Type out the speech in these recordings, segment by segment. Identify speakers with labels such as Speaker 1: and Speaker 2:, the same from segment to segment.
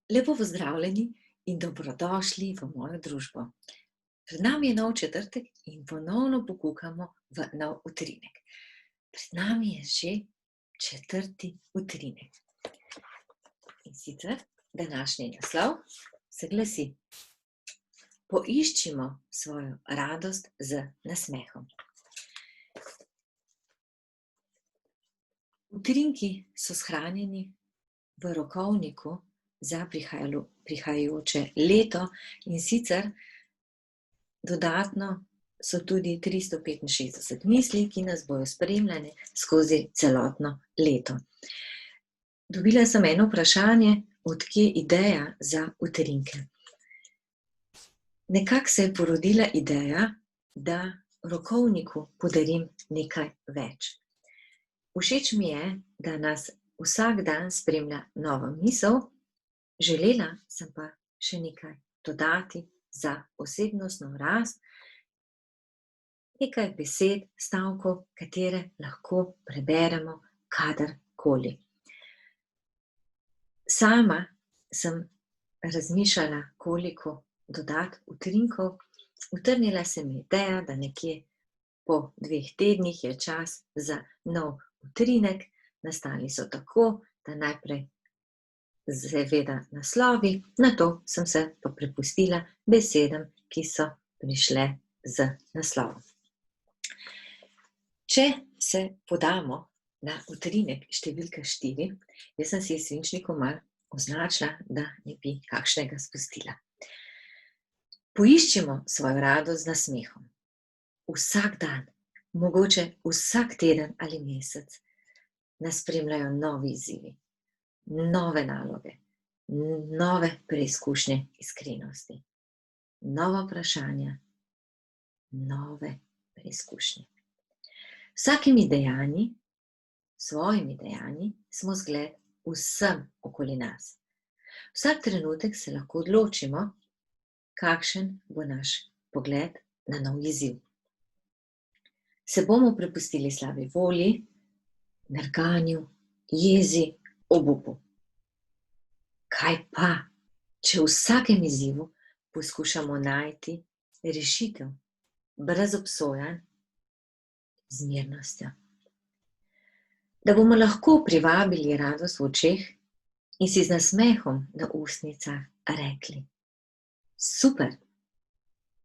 Speaker 1: Lepo pozdravljeni in dobrodošli v mojo družbo. Pred nami je nov četrtek in ponovno pokukamo v nov utrinek. Pred nami je že četrti utrinek. In sicer današnji naslov se glasi: Poiščimo svojo radost z nasmehom. Utrinki so shranjeni v rokovniku za prihajajoče leto, in sicer dodatno so tudi 365 misli, ki nas bojo spremljali skozi celotno leto. Dobila sem eno vprašanje, od kje ideja za utrinke. Nekako se je porodila ideja, da rokovniku podarim nekaj več. Všeč mi je, da nas vsak dan spremlja nova misel, želela sem pa še nekaj dodati za osebnostno rast, nekaj besed, stavkov, katere lahko preberemo kadarkoli. Sama sem razmišljala, koliko dodati utrinkov. Utrnila se mi ideja, da nekje po 2 tednih je čas za nov utrinek. Nastali so tako, da najprej seveda naslovi, nato sem se pa prepustila besedam, ki so prišle z naslovom. Če se podamo na utrinek številka 4, jaz sem si s svinčnikom malo označila, da ne bi kakšnega spustila. Poiščimo svojo radost z nasmehom. Vsak dan, mogoče vsak teden ali mesec, nas spremljajo novi izzivi, nove naloge, nove preizkušnje iskrenosti, nova vprašanja, nove preizkušnje. Vsakimi dejanji, svojimi dejanji, smo zgled vsem okoli nas. Vsak trenutek se lahko odločimo, kakšen bo naš pogled na nov izziv. Se bomo prepustili slabi volji, nerganju, jezi, obupu. Kaj pa, če v vsakem izzivu poskušamo najti rešitev brez obsojanj, z mirnostjo? Da bomo lahko privabili radost v očeh in si z nasmehom na ustnicah rekli: super,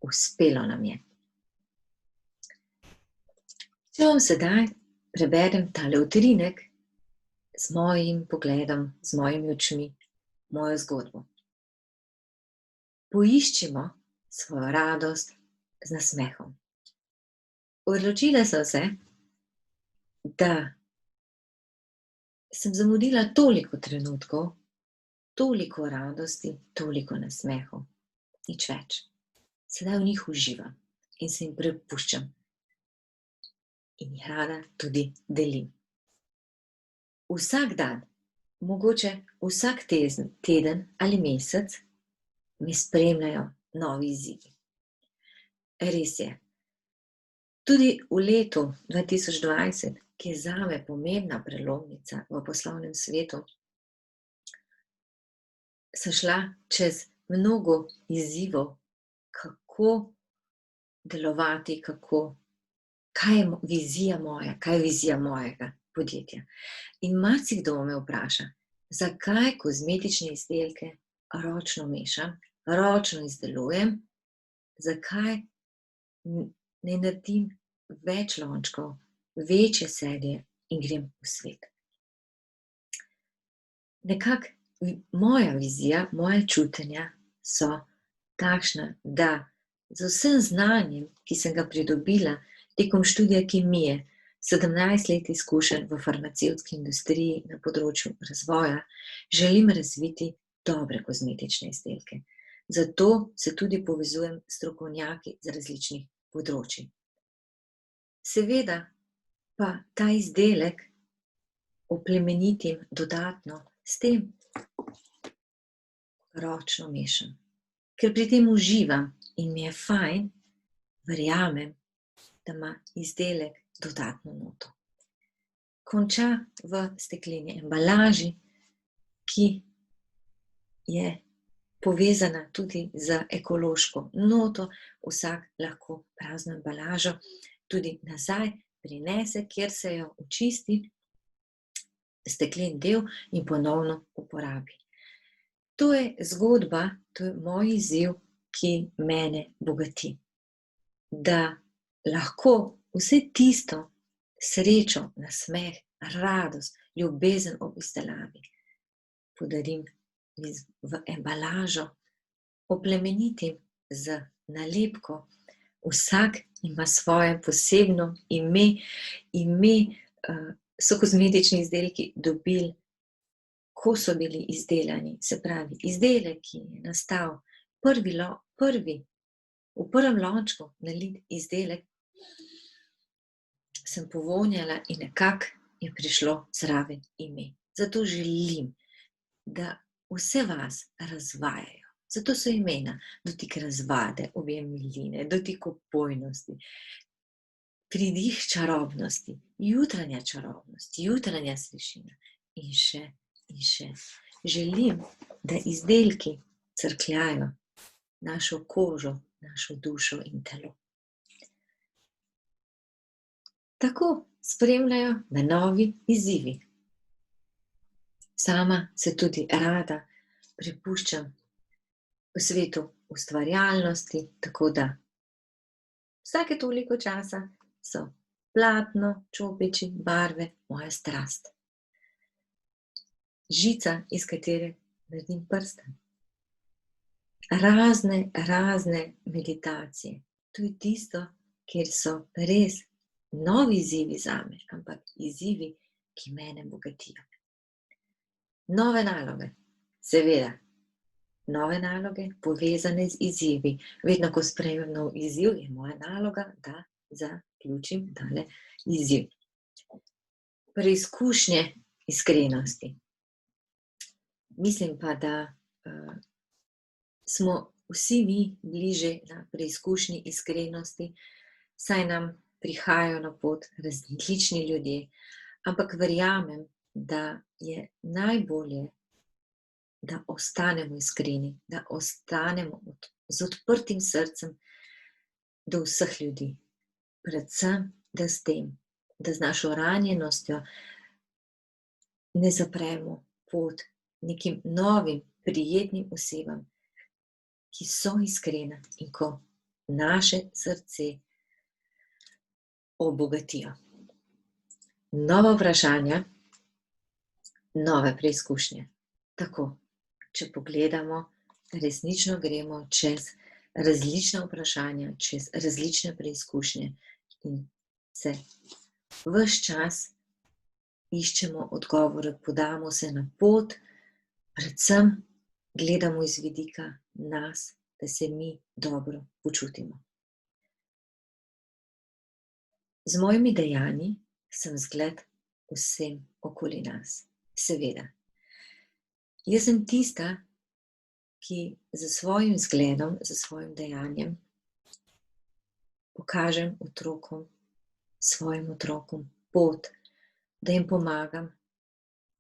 Speaker 1: uspelo nam je. Če vam sedaj preberem tale utrinek z mojim pogledom, z mojimi očmi, mojo zgodbo. Poiščimo svojo radost z nasmehom. Odločila sem se, da sem zamudila toliko trenutkov, toliko radosti, toliko nasmehov, nič več. Sedaj v njih uživam in se jim prepuščam in jih rada tudi delim. Vsak dan, mogoče vsak teden ali mesec, me spremljajo novi izzivi. Res je, tudi v letu 2020, ki je zame pomembna prelomnica v poslovnem svetu, sem šla čez mnogo izzivov, kako delovati, kaj je vizija moja, kaj je vizija mojega podjetja. In marsikdo me vpraša, zakaj kozmetične izdelke ročno mešam, ročno izdelujem, zakaj ne naredim več lončkov, večje serije in grem v svet. Nekako moja vizija, moja čutenja so takšna, da z vsem znanjem, ki sem ga pridobila tekom študija kemije, 17 let izkušenj v farmacevtski industriji na področju razvoja, želim razviti dobre kozmetične izdelke. Zato se tudi povezujem s strokovnjaki z različnih področij. Seveda pa ta izdelek oplemenitim dodatno s tem, ročno mešam. Ker pri tem uživam in mi je fajn, verjamem, da ima izdelek dodatno noto. Konča v stekleni embalaži, ki je povezana tudi z ekološko noto, vsak lahko prazno embalažo tudi nazaj prinese, kjer se jo očisti, steklen del in ponovno uporabi. To je zgodba, to je moj izziv, ki mene bogati. Da lahko vse tisto, srečo, nasmeh, radost, ljubezen ob izdelavi podarim v embalažo, oplemenitim z nalepko. Vsak ima svoje posebno ime, so kozmetični izdelki dobili, ko so bili izdelani, se pravi, izdelek, ki je nastal v prvem lončku nalit izdelek, sem povonjala in nekako je prišlo zraven ime. Zato želim, da vse vas razvajajo. Zato so imena dotik razvade, objem miline, dotik opojnosti, pridih čarobnosti, jutranja čarobnost, jutranja srečina in še in še. Želim, da izdelki crkljajo našo kožo, našo dušo in telo. Tako spremljajo me novi izzivi. Sama se tudi rada prepuščam v svetu ustvarjalnosti, tako da vsake toliko časa so platno, čopiči, barve, moja strast. Žica, iz katere naredim prsten. Razne meditacije. To je tisto, kjer so res novi izzivi zame, ampak izzivi, ki mene bogatijo. Nove naloge, seveda. Nove naloge, povezane z izzivi. Vedno, ko sprejmem nov izziv, je moja naloga, da zaključim tale izziv. Preizkušnje iskrenosti. Mislim pa, da smo vsi mi bliže na preizkušnji iskrenosti, saj nam prihajajo na pot različni ljudje, ampak verjamem, da je najbolje, da ostanemo iskreni, da ostanemo z odprtim srcem do vseh ljudi. Predvsem, da s tem, da z našo ranjenostjo ne zapremo pot nekim novim, prijetnim osebam, ki so iskrene in ko naše srce obogatijo. Nova vprašanja, nove preizkušnje. Tako, če pogledamo, resnično gremo čez različna vprašanja, čez različne preizkušnje in se ves čas iščemo odgovore, podamo se na pot, predvsem gledamo iz vidika nas, da se mi dobro počutimo. Z mojimi dejanji sem zgled vsem okoli nas. Seveda. Jaz sem tista, ki s svojim zgledom, s svojim dejanjem pokažem svojim otrokom pot, da jim pomagam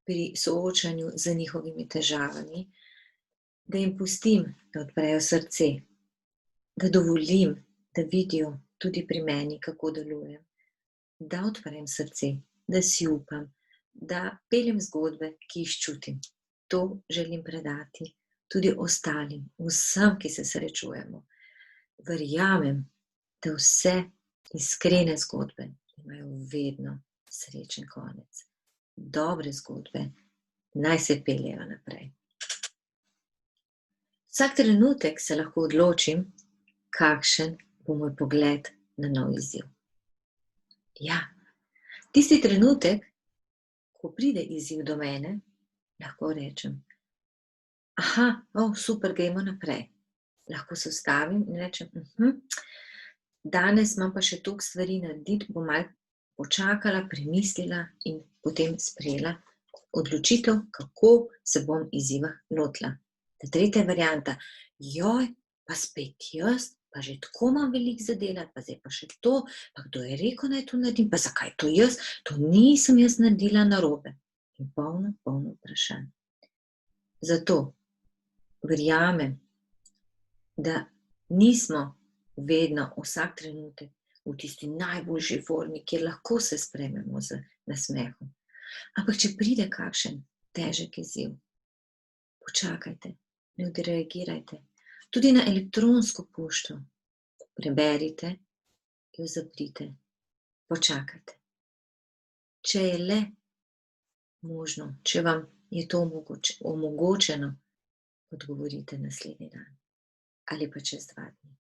Speaker 1: pri soočanju z njihovimi težavami, da jim pustim, da odprejo srce, da dovolim, da vidijo tudi pri meni, kako delujem, da odprem srce, da si upam, da peljem zgodbe, ki jih čutim. To želim predati tudi ostalim, vsem, ki se srečujemo. Verjamem, da vse iskrene zgodbe imajo vedno srečen konec. Dobre zgodbe naj se peljejo naprej. Vsak trenutek se lahko odločim, kakšen bo moj pogled na nov izziv. Ja, tisti trenutek, ko pride izziv do mene, lahko rečem, super, gremo naprej. Lahko se ustavim in rečem, danes imam pa še toliko stvari narediti, bom malo počakala, premislila in potem sprejela odločitev, kako se bom izziva lotila. Ta tretja varianta, pa spet jaz, pa že tako imam veliko za delati, pa zdaj pa še to, pa kdo je rekel, naj to naredim, pa zakaj to jaz, to nisem jaz naredila narobe. In polno vprašanj. Zato verjamem, da nismo vedno vsak trenutek v tisti najboljši formi, kjer lahko se sprejmemo z nasmehom. Ampak če pride kakšen težek izziv, počakajte, ne odreagirajte. Tudi na elektronsko pošto preberite, jo zaprite, počakajte. Če je le možno, če vam je to omogočeno, odgovorite naslednji dan ali pa čez 2 dni.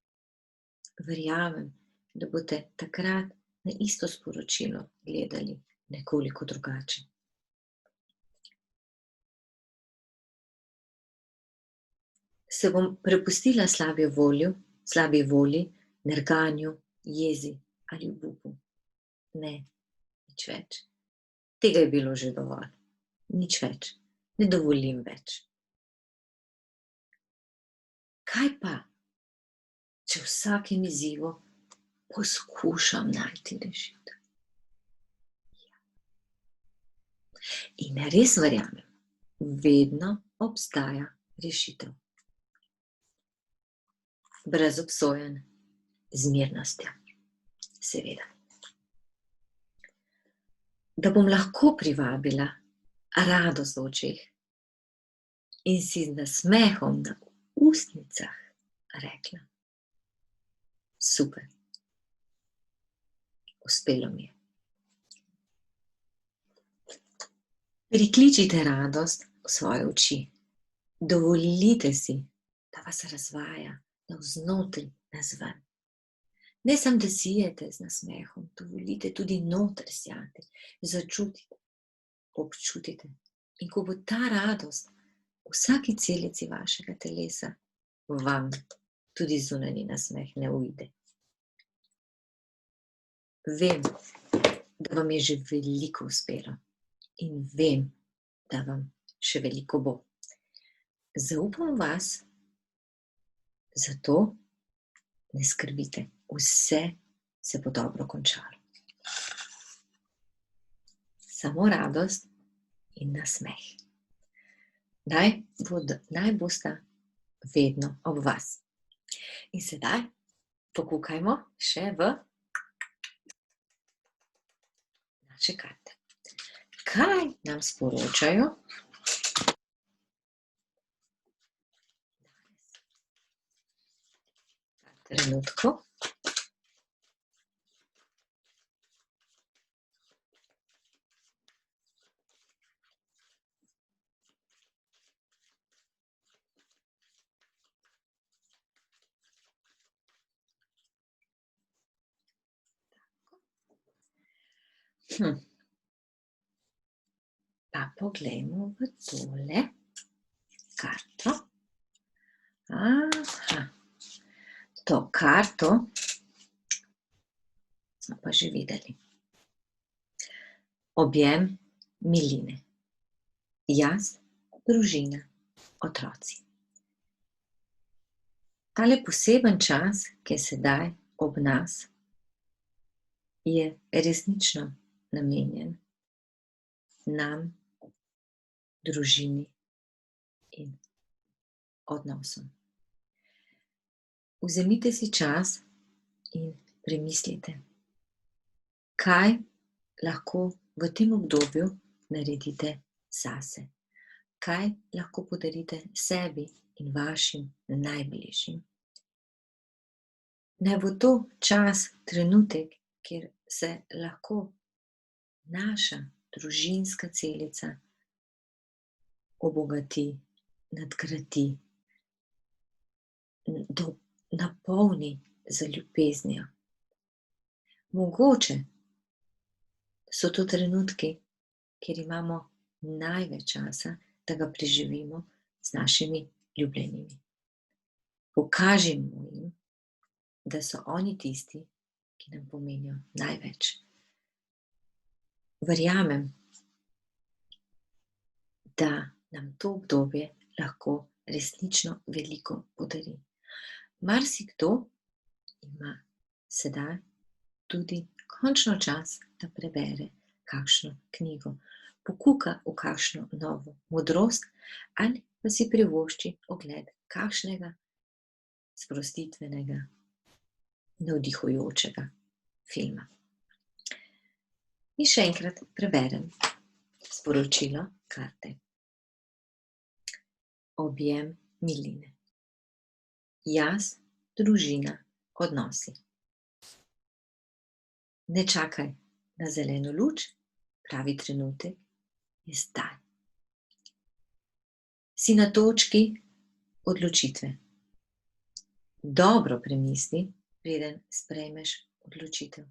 Speaker 1: Verjamem, da boste takrat na isto sporočilo gledali nekoliko drugače. Se bom prepustila slabi volji, nerganju, jezi ali obupu? Ne, nič več. Tega je bilo že dovolj. Nič več. Ne dovolim več. Kaj pa, če v vsakem izzivu poskušam najti rešitev? In res verjamem, vedno obstaja rešitev. Brez obsojanj, z mirnostjo, seveda. Da bom lahko privabila radost v očeh in si z nasmehom na ustnicah rekla: super, uspelo mi je. Prikličite radost v svoje oči. Dovolite si, da vas razvaja navznoter, navzven. Ne samo, da sijete z nasmehom, dovolite tudi noter sijati, začutite, občutite. In ko bo ta radost v vsaki celici vašega telesa, vam tudi zunanji nasmeh ne uide. Vem, da vam je že veliko uspelo in vem, da vam še veliko bo. Zaupam v vas, zato ne skrbite, vse se bo dobro končalo. Samo radost in nasmeh. Naj bosta vedno ob vas. In sedaj pokukajmo še v naše karte. Kaj nam sporočajo? Trenutku. Pa poglejmo v tole karto. Aha, to karto smo pa že videli. Objem, miline. Jaz, družina, otroci. Tale poseben čas, ki je sedaj ob nas, je resnično namenjen nam, družini in odnosom. Vzemite si čas in premislite, kaj lahko v tem obdobju naredite zase, kaj lahko podarite sebi in vašim najbližjim. Naj bo to čas, trenutek, kjer se lahko naša družinska celica obogati, nadgradi, napolni z ljubeznijo. Mogoče so to trenutki, kjer imamo največ časa, da ga preživimo z našimi ljubljenimi. Pokažimo jim, da so oni tisti, ki nam pomenijo največ. Verjamem, da nam to obdobje lahko resnično veliko podari. Marsikdo ima sedaj tudi končno čas, da prebere kakšno knjigo, pokuka v kakšno novo modrost ali pa si privošči ogled kakšnega sprostitvenega, navdihujočega filma. In še enkrat preberem sporočilo karte. Objem miline. Jaz, družina, odnosi. Ne čakaj na zeleno luč, pravi trenutek je zdaj. Si na točki odločitve. Dobro premisli, preden sprejmeš odločitev.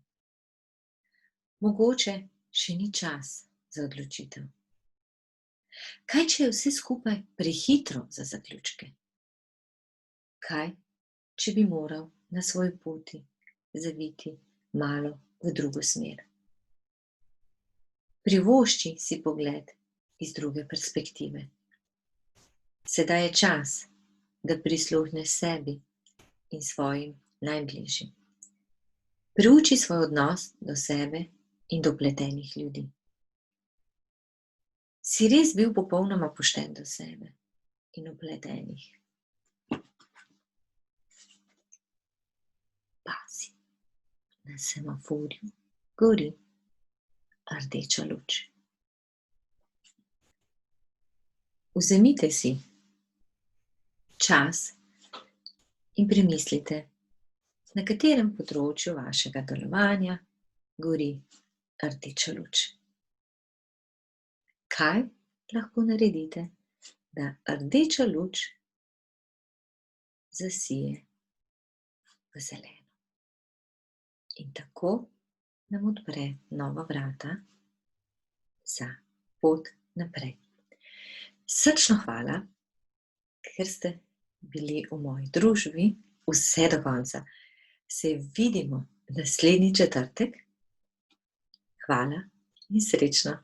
Speaker 1: Mogoče še ni čas za odločitev. Kaj, če je vse skupaj prehitro za zaključke? Kaj, če bi moral na svoji poti zaviti malo v drugo smer? Privošči si pogled iz druge perspektive. Sedaj je čas, da prisluhneš sebi in svojim najbližjim. Preuči svoj odnos do sebe in do vpletenih ljudi. Si res bil popolnoma pošten do sebe in vpletenih? Pazi, na semaforju gori rdeča luč. Vzemite si čas in premislite, na katerem področju vašega delovanja gori rdeča luč. Kaj lahko naredite, da rdeča luč zasije v zeleno in tako nam odpre nova vrata za pot naprej. Srčno hvala, ker ste bili v moji družbi vse do konca. Se vidimo naslednji četrtek. Hvala in srečno.